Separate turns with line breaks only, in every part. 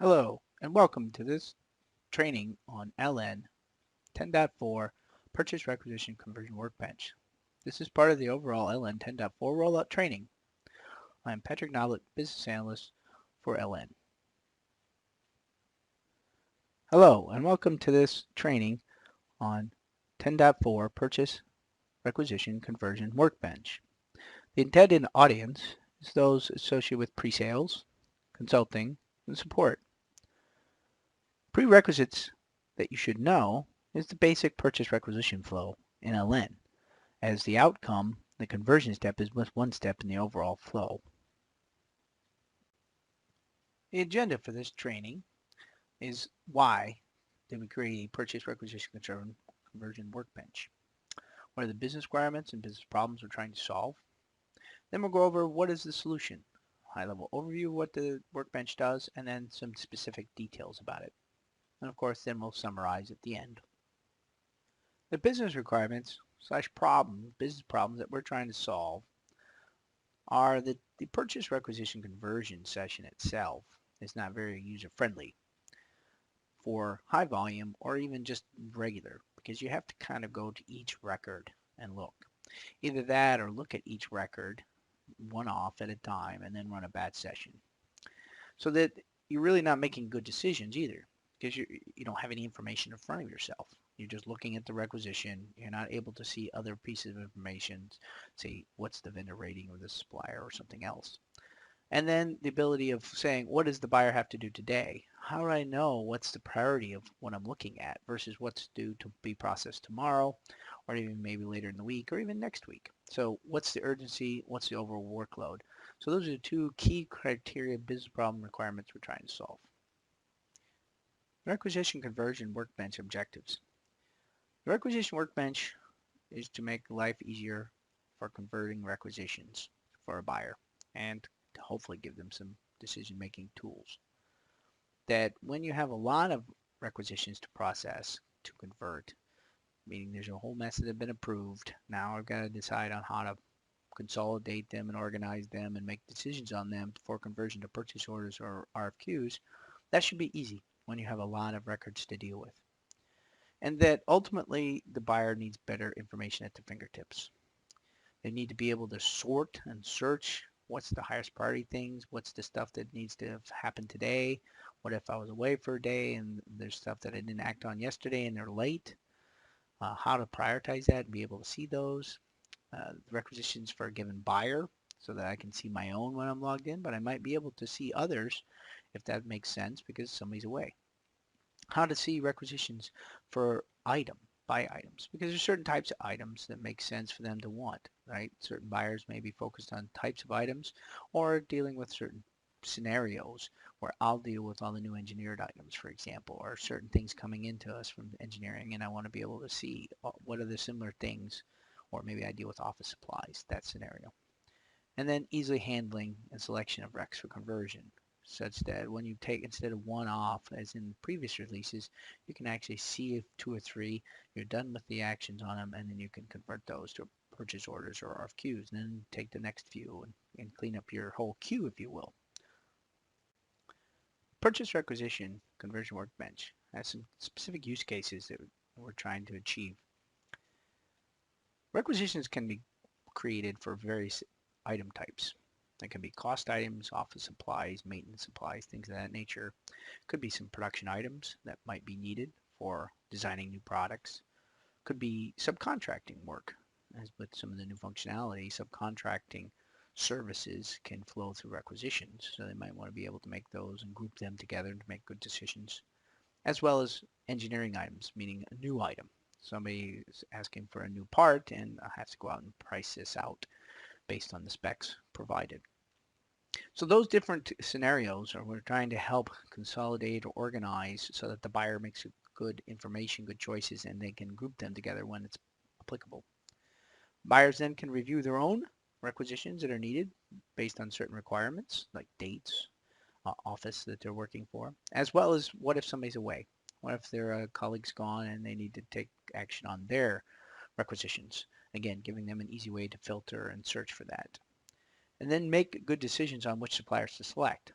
Hello, and welcome to this training on LN 10.4 Purchase Requisition Conversion Workbench. This is part of the overall LN 10.4 rollout training. I am Patrick Noblet, Business Analyst for LN. Hello, and welcome to this training on 10.4 Purchase Requisition Conversion Workbench. The intended audience is those associated with pre-sales, consulting, and support. Prerequisites that you should know is the basic purchase requisition flow in LN, as the outcome, the conversion step, is just one step in the overall flow. The agenda for this training is why did we create a purchase requisition conversion workbench? What are the business requirements and business problems we're trying to solve? Then we'll go over what is the solution, high-level overview of what the workbench does, and then some specific details about it. And of course, then we'll summarize at the end. The business requirements / problems, business problems that we're trying to solve are that the purchase requisition conversion session itself is not very user-friendly for high volume or even just regular, because you have to kind of go to each record and look. Either that or look at each record one off at a time and then run a batch session. So that you're really not making good decisions either, because you don't have any information in front of yourself. You're just looking at the requisition. You're not able to see other pieces of information, say what's the vendor rating of the supplier or something else. And then the ability of saying, what does the buyer have to do today? How do I know what's the priority of what I'm looking at versus what's due to be processed tomorrow or even maybe later in the week or even next week? So what's the urgency? What's the overall workload? So those are the two key criteria business problem requirements we're trying to solve. Requisition conversion workbench objectives. The requisition workbench is to make life easier for converting requisitions for a buyer and to hopefully give them some decision-making tools. That when you have a lot of requisitions to process, to convert, meaning there's a whole mess that have been approved, now I've got to decide on how to consolidate them and organize them and make decisions on them for conversion to purchase orders or RFQs, that should be easy when you have a lot of records to deal with. And that ultimately the buyer needs better information at their fingertips. They need to be able to sort and search what's the highest priority things, what's the stuff that needs to have happened today, what if I was away for a day and there's stuff that I didn't act on yesterday and they're late, how to prioritize that and be able to see those, requisitions for a given buyer so that I can see my own when I'm logged in, but I might be able to see others if that makes sense because somebody's away. How to see requisitions for buy items, because there's certain types of items that make sense for them to want, right? Certain buyers may be focused on types of items or dealing with certain scenarios where I'll deal with all the new engineered items, for example, or certain things coming into us from engineering and I want to be able to see what are the similar things, or maybe I deal with office supplies, that scenario. And then easily handling and selection of recs for conversion, such that when you take, instead of one off as in previous releases, you can actually see if 2 or 3, you're done with the actions on them, and then you can convert those to purchase orders or RFQs, and then take the next few and clean up your whole queue, if you will. Purchase requisition conversion workbench has some specific use cases that we're trying to achieve. Requisitions can be created for various item types. That can be cost items, office supplies, maintenance supplies, things of that nature. Could be some production items that might be needed for designing new products. Could be subcontracting work. As with some of the new functionality, subcontracting services can flow through requisitions. So they might want to be able to make those and group them together to make good decisions. As well as engineering items, meaning a new item. Somebody is asking for a new part and has to go out and price this out based on the specs provided. So those different scenarios are we're trying to help consolidate or organize so that the buyer makes good information, good choices, and they can group them together when it's applicable. Buyers then can review their own requisitions that are needed based on certain requirements like dates, office that they're working for, as well as what if somebody's away? What if their colleague's gone and they need to take action on their requisitions? Again, giving them an easy way to filter and search for that. And then make good decisions on which suppliers to select.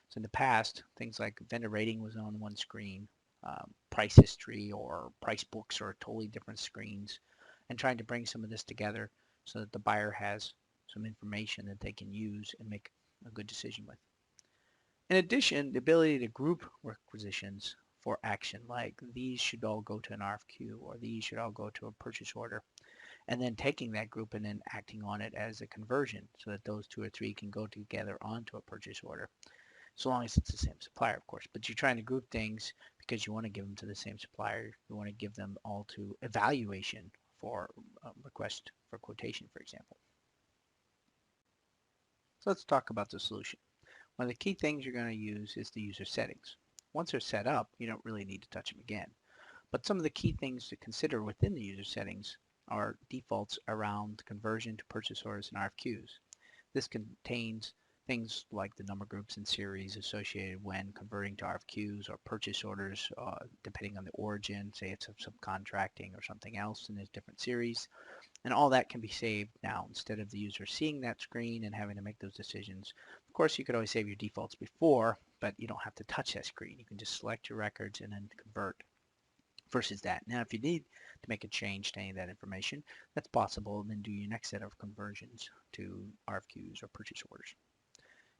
So in the past, things like vendor rating was on one screen, price history or price books are totally different screens, and trying to bring some of this together so that the buyer has some information that they can use and make a good decision with. In addition, the ability to group requisitions for action, like these should all go to an RFQ or these should all go to a purchase order, and then taking that group and then acting on it as a conversion so that those two or three can go together onto a purchase order, so long as it's the same supplier, of course. But you're trying to group things because you want to give them to the same supplier. You want to give them all to evaluation for request for quotation, for example. So let's talk about the solution. One of the key things you're going to use is the user settings. Once they're set up, you don't really need to touch them again. But some of the key things to consider within the user settings are defaults around conversion to purchase orders and RFQs. This contains things like the number groups and series associated when converting to RFQs or purchase orders, depending on the origin, say it's a subcontracting or something else, and there's different series. And all that can be saved now instead of the user seeing that screen and having to make those decisions. Of course, you could always save your defaults before, but you don't have to touch that screen. You can just select your records and then convert versus that. Now, if you need to make a change to any of that information, that's possible, and then do your next set of conversions to RFQs or purchase orders.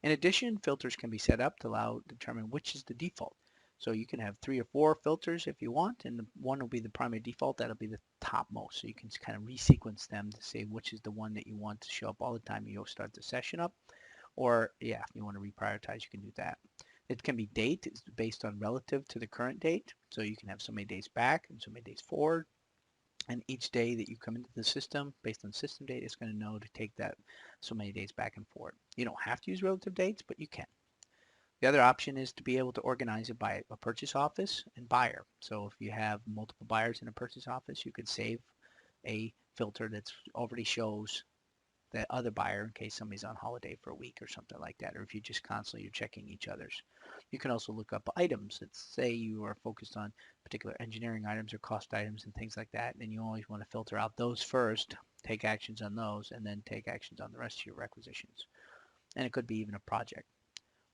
In addition, filters can be set up to determine which is the default. So you can have 3 or 4 filters if you want, and one will be the primary default. That'll be the topmost. So you can kind of resequence them to say which is the one that you want to show up all the time you start the session up. Or, yeah, if you want to reprioritize, you can do that. It can be date. It's based on relative to the current date. So you can have so many days back and so many days forward. And each day that you come into the system, based on system date, it's going to know to take that so many days back and forward. You don't have to use relative dates, but you can. The other option is to be able to organize it by a purchase office and buyer. So if you have multiple buyers in a purchase office, you could save a filter that already shows the other buyer in case somebody's on holiday for a week or something like that, or if you just constantly you're checking each other's. You can also look up items that say you are focused on particular engineering items or cost items and things like that, and you always want to filter out those first, take actions on those, and then take actions on the rest of your requisitions. And it could be even a project.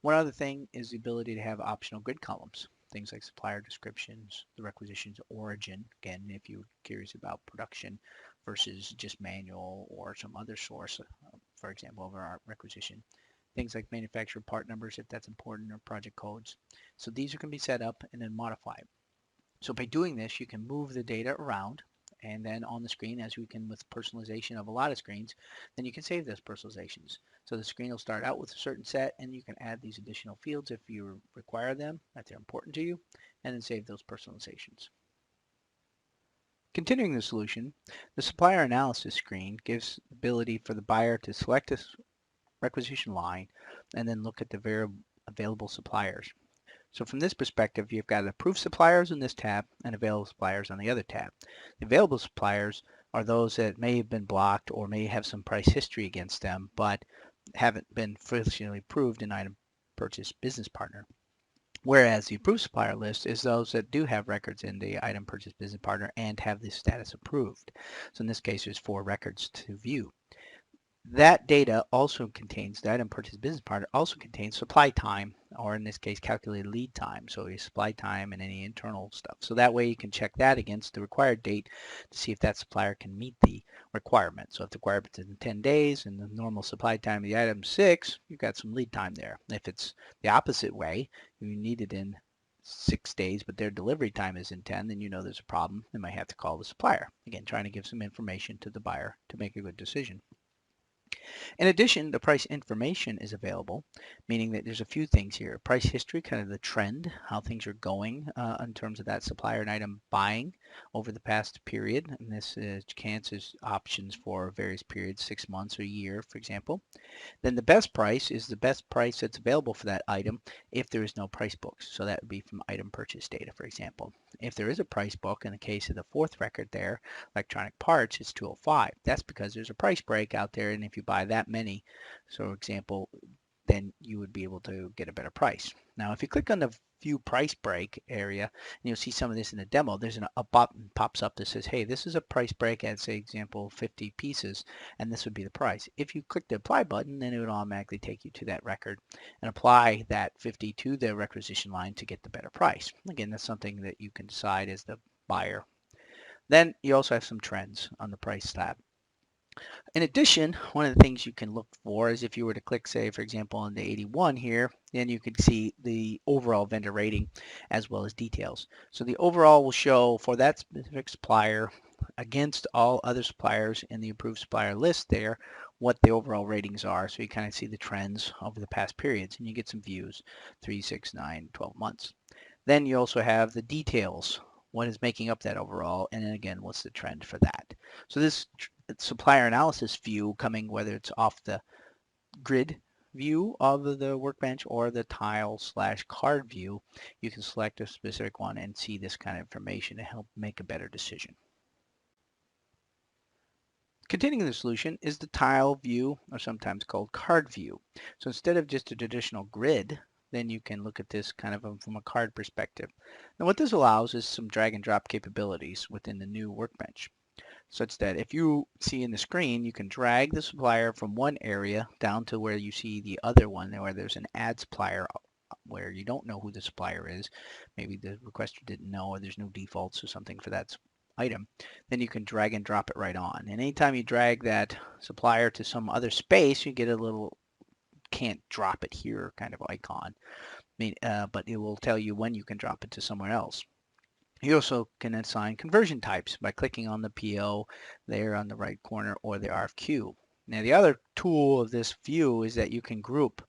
One other thing is the ability to have optional grid columns, things like supplier descriptions, the requisition's origin, again, if you're curious about production versus just manual or some other source, for example, of our requisition. Things like manufacturer part numbers, if that's important, or project codes. So these can be set up and then modified. So by doing this, you can move the data around, and then on the screen, as we can with personalization of a lot of screens, then you can save those personalizations. So the screen will start out with a certain set, and you can add these additional fields if you require them, if they're important to you, and then save those personalizations. Continuing the solution, the supplier analysis screen gives the ability for the buyer to select a requisition line and then look at the available suppliers. So from this perspective, you've got approved suppliers in this tab and available suppliers on the other tab. The available suppliers are those that may have been blocked or may have some price history against them, but haven't been officially approved in Item Purchase Business Partner. Whereas the approved supplier list is those that do have records in the Item Purchase Business Partner and have the status approved. So in this case, there's 4 records to view. That data also contains, the Item Purchase Business Partner also contains supply time, or in this case, calculated lead time. So your supply time and any internal stuff. So that way you can check that against the required date to see if that supplier can meet the requirement. So if the requirement is in 10 days and the normal supply time of the item is 6, you've got some lead time there. If it's the opposite way, you need it in 6 days, but their delivery time is in 10, then you know there's a problem. They might have to call the supplier. Again, trying to give some information to the buyer to make a good decision. In addition, the price information is available, meaning that there's a few things here. Price history, kind of the trend, how things are going in terms of that supplier and item buying over the past period. And this cancels options for various periods, 6 months or a year, for example. Then the best price is the best price that's available for that item if there is no price books. So that would be from item purchase data, for example. If there is a price book, in the case of the 4th record there, electronic parts, it's 205. That's because there's a price break out there, and if you buy that many, so for example, then you would be able to get a better price. Now, if you click on the view price break area, and you'll see some of this in the demo, there's a button pops up that says, hey, this is a price break at, say, example, 50 pieces, and this would be the price. If you click the apply button, then it would automatically take you to that record and apply that 50 to the requisition line to get the better price. Again, that's something that you can decide as the buyer. Then you also have some trends on the price tab. In addition, one of the things you can look for is if you were to click, say, for example, on the 81 here, then you can see the overall vendor rating as well as details. So the overall will show for that specific supplier against all other suppliers in the approved supplier list there, what the overall ratings are. So you kind of see the trends over the past periods, and you get some views, 3, 6, 9, 12 months. Then you also have the details, what is making up that overall, and then again, what's the trend for that. So this supplier analysis view coming, whether it's off the grid view of the workbench or the tile/card view, you can select a specific one and see this kind of information to help make a better decision. Continuing the solution is the tile view, or sometimes called card view. So instead of just a traditional grid, then you can look at this kind of from a card perspective. Now what this allows is some drag and drop capabilities within the new workbench, such that if you see in the screen, you can drag the supplier from one area down to where you see the other one, where there's an add supplier where you don't know who the supplier is. Maybe the requester didn't know, or there's no defaults or something for that item. Then you can drag and drop it right on. And anytime you drag that supplier to some other space, you get a little can't drop it here kind of icon. But it will tell you when you can drop it to somewhere else. You also can assign conversion types by clicking on the PO there on the right corner or the RFQ. Now the other tool of this view is that you can group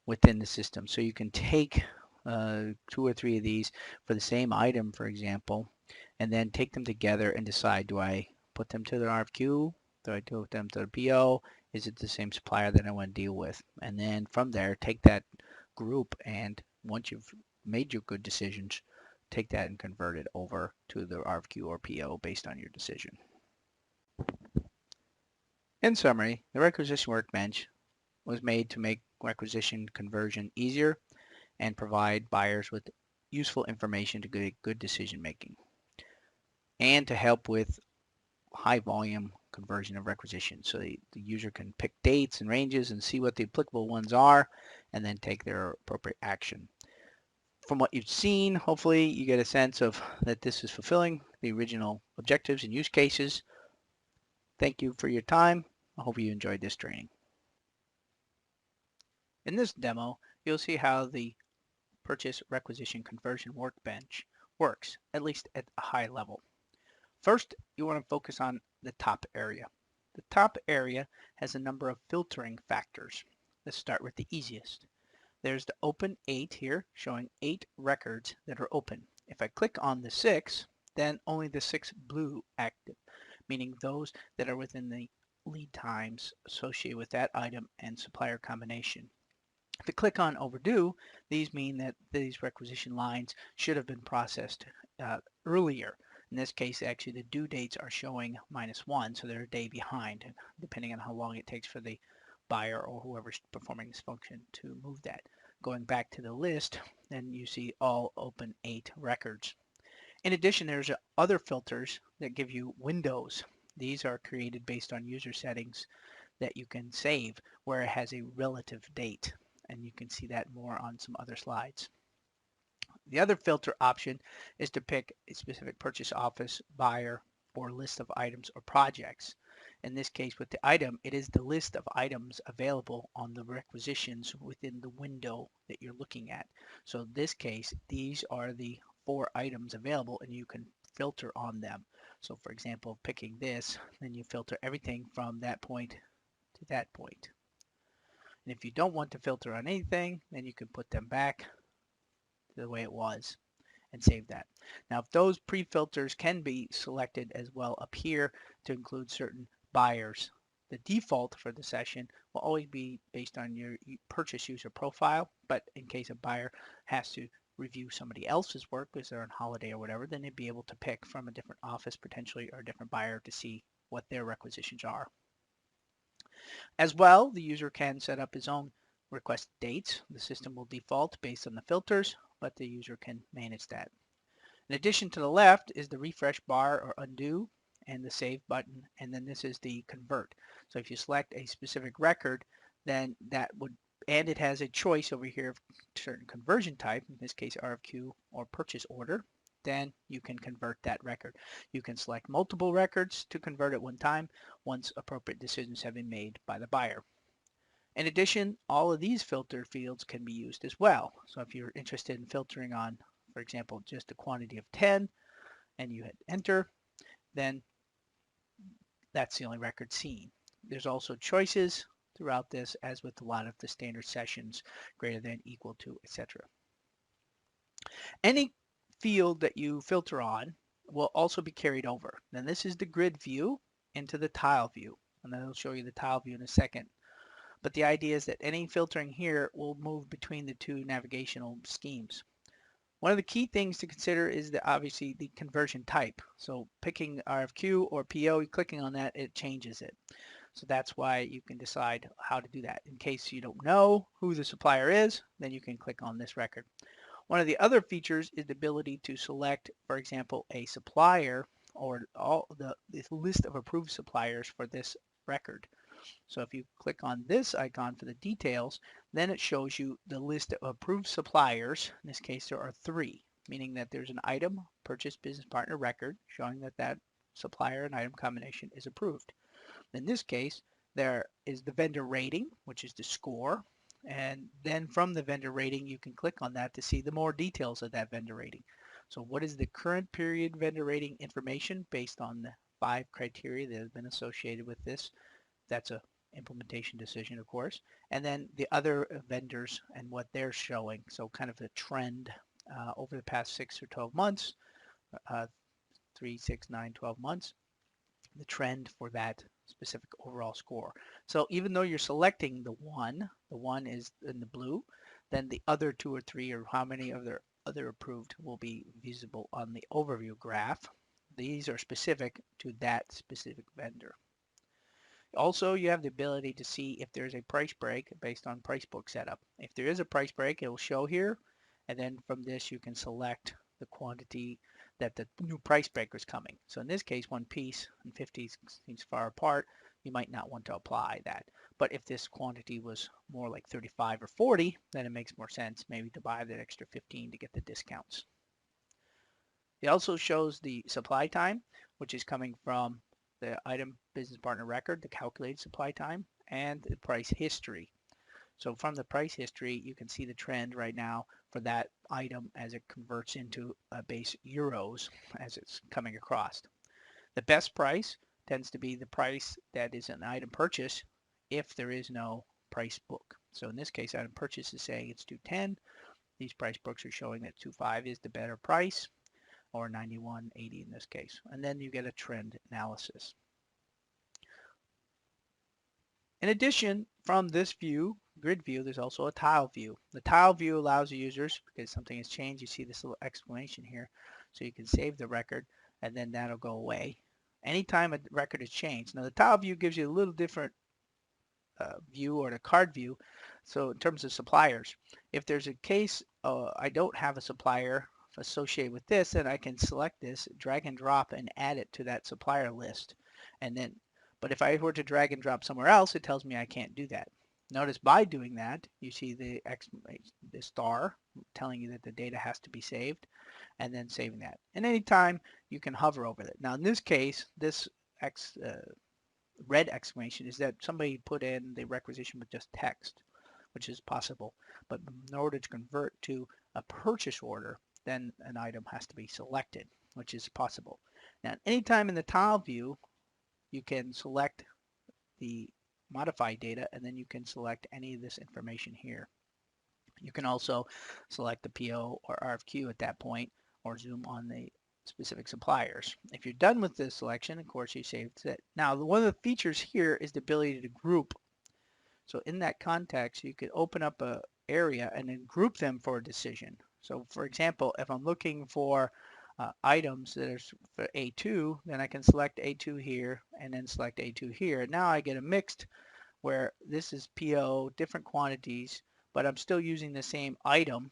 within the system. So you can take 2 or 3 of these for the same item, for example, and then take them together and decide, do I put them to the RFQ? Do I put them to the PO? Is it the same supplier that I want to deal with? And then from there, take that group, and once you've made your good decisions, take that and convert it over to the RFQ or PO based on your decision. In summary, the Requisition Workbench was made to make requisition conversion easier and provide buyers with useful information to get good decision making, and to help with high volume conversion of requisitions. So the user can pick dates and ranges and see what the applicable ones are, and then take their appropriate action. From what you've seen, hopefully you get a sense of that this is fulfilling the original objectives and use cases. Thank you for your time. I hope you enjoyed this training. In this demo, you'll see how the purchase requisition conversion workbench works, at least at a high level. First, you want to focus on the top area. The top area has a number of filtering factors. Let's start with the easiest. There's the open 8 here, showing 8 records that are open. If I click on the 6, then only the 6 blue active, meaning those that are within the lead times associated with that item and supplier combination. If I click on overdue, these mean that these requisition lines should have been processed earlier. In this case, actually the due dates are showing -1, so they're a day behind, depending on how long it takes for the buyer or whoever's performing this function to move that. Going back to the list, then you see all open 8 records. In addition, there's other filters that give you windows. These are created based on user settings that you can save, where it has a relative date, and you can see that more on some other slides. The other filter option is to pick a specific purchase office, buyer, or list of items or projects. In this case, with the item, it is the list of items available on the requisitions within the window that you're looking at. So in this case, these are the 4 items available, and you can filter on them. So for example, picking this, then you filter everything from that point to that point. And if you don't want to filter on anything, then you can put them back to the way it was and save that. Now, if those pre-filters can be selected as well up here to include certain buyers, the default for the session will always be based on your purchase user profile, but in case a buyer has to review somebody else's work because they're on holiday or whatever, then they'd be able to pick from a different office potentially or a different buyer to see what their requisitions are. As well, the user can set up his own request dates. The system will default based on the filters, but the user can manage that. In addition, to the left is the refresh bar or undo and the save button, and then this is the convert. So if you select a specific record, then that would, and it has a choice over here of certain conversion type, in this case RFQ or purchase order, then you can convert that record. You can select multiple records to convert at one time once appropriate decisions have been made by the buyer. In addition, all of these filter fields can be used as well. So if you're interested in filtering on, for example, just a quantity of 10 and you hit enter, then that's the only record seen. There's also choices throughout this, as with a lot of the standard sessions, greater than, equal to, etc. Any field that you filter on will also be carried over. Then this is the grid view into the tile view, and then I'll show you the tile view in a second. But the idea is that any filtering here will move between the two navigational schemes. One of the key things to consider is obviously the conversion type. So picking RFQ or PO, clicking on that, it changes it. So that's why you can decide how to do that. In case you don't know who the supplier is, then you can click on this record. One of the other features is the ability to select, for example, a supplier or all the list of approved suppliers for this record. So if you click on this icon for the details, then it shows you the list of approved suppliers. In this case, there are 3, meaning that there's an item, purchase business partner record, showing that that supplier and item combination is approved. In this case, there is the vendor rating, which is the score. And then from the vendor rating, you can click on that to see the more details of that vendor rating. So what is the current period vendor rating information based on the 5 criteria that have been associated with this? That's a implementation decision, of course. And then the other vendors and what they're showing. So kind of a trend over the past 6 or 12 months, 3, 6, 9, 12 months, the trend for that specific overall score. So even though you're selecting the one is in the blue, then the other 2 or 3 or how many of their other approved will be visible on the overview graph. These are specific to that specific vendor. Also, you have the ability to see if there's a price break based on price book setup. If there is a price break, it will show here. And then from this, you can select the quantity that the new price break is coming. So in this case, 1 piece and 50 seems far apart. You might not want to apply that. But if this quantity was more like 35 or 40, then it makes more sense maybe to buy that extra 15 to get the discounts. It also shows the supply time, which is coming from the item business partner record, the calculated supply time, and the price history. So from the price history, you can see the trend right now for that item as it converts into base euros as it's coming across. The best price tends to be the price that is an item purchase if there is no price book. So in this case, item purchase is saying it's 210. These price books are showing that 25 is the better price, or 91.80 in this case. And then you get a trend analysis. In addition, from this view, grid view, there's also a tile view. The tile view allows the users, because something has changed, you see this little exclamation here, so you can save the record, and then that'll go away. Anytime a record is changed. Now the tile view gives you a little different view, or the card view. So in terms of suppliers, if there's a case I don't have a supplier associated with this, then I can select this, drag and drop, and add it to that supplier list. And then, but if I were to drag and drop somewhere else, it tells me I can't do that. Notice by doing that, you see the star telling you that the data has to be saved, and then saving that. And anytime you can hover over it. Now in this case, this red exclamation is that somebody put in the requisition with just text, which is possible. But in order to convert to a purchase order, then an item has to be selected, which is possible. Now, anytime in the tile view, you can select the modified data, and then you can select any of this information here. You can also select the PO or RFQ at that point, or zoom on the specific suppliers. If you're done with this selection, of course, you saved it. Now, one of the features here is the ability to group. So in that context, you could open up an area and then group them for a decision. So for example, if I'm looking for items that are for A2, then I can select A2 here and then select A2 here. Now I get a mixed where this is PO, different quantities, but I'm still using the same item.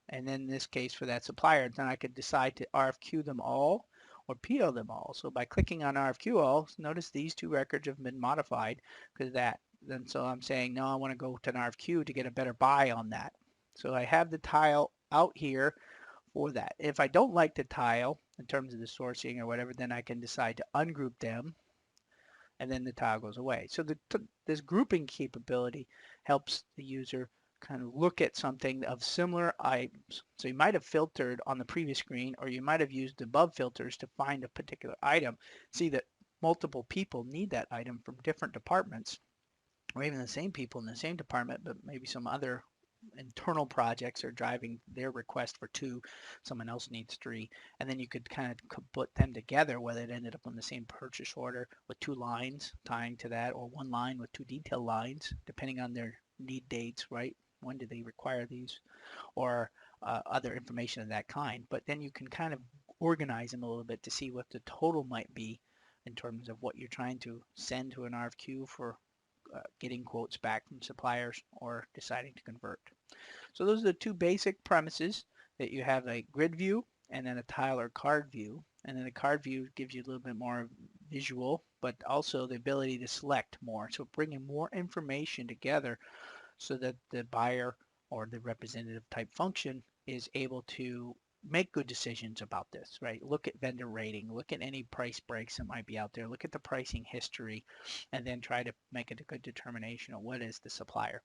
And then in this case for that supplier, then I could decide to RFQ them all or PO them all. So by clicking on RFQ all, notice these two records have been modified because that. Then so I'm saying, no, I want to go to an RFQ to get a better buy on that. So I have the tile out here for that. If I don't like the tile in terms of the sourcing or whatever, then I can decide to ungroup them and then the tile goes away. So this grouping capability helps the user kind of look at something of similar items. So you might have filtered on the previous screen, or you might have used above filters to find a particular item. See that multiple people need that item from different departments, or even the same people in the same department, but maybe some other internal projects are driving their request for 2, someone else needs 3, and then you could kind of put them together, whether it ended up on the same purchase order with 2 lines tying to that, or 1 line with 2 detail lines, depending on their need dates, right? When do they require these, or other information of that kind. But then you can kind of organize them a little bit to see what the total might be in terms of what you're trying to send to an RFQ for getting quotes back from suppliers or deciding to convert. So those are the 2 basic premises, that you have a grid view and then a tile or card view. And then the card view gives you a little bit more visual, but also the ability to select more. So bringing more information together so that the buyer or the representative type function is able to make good decisions about this, right? Look at vendor rating, look at any price breaks that might be out there, look at the pricing history, and then try to make a good determination of what is the supplier.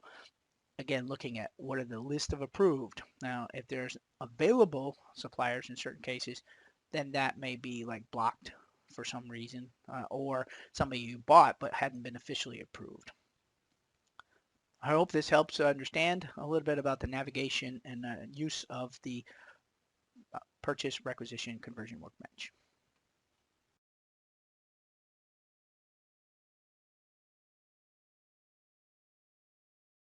Again, looking at what are the list of approved. Now, if there's available suppliers in certain cases, then that may be like blocked for some reason, or somebody you bought but hadn't been officially approved. I hope this helps understand a little bit about the navigation and use of the purchase requisition conversion workbench.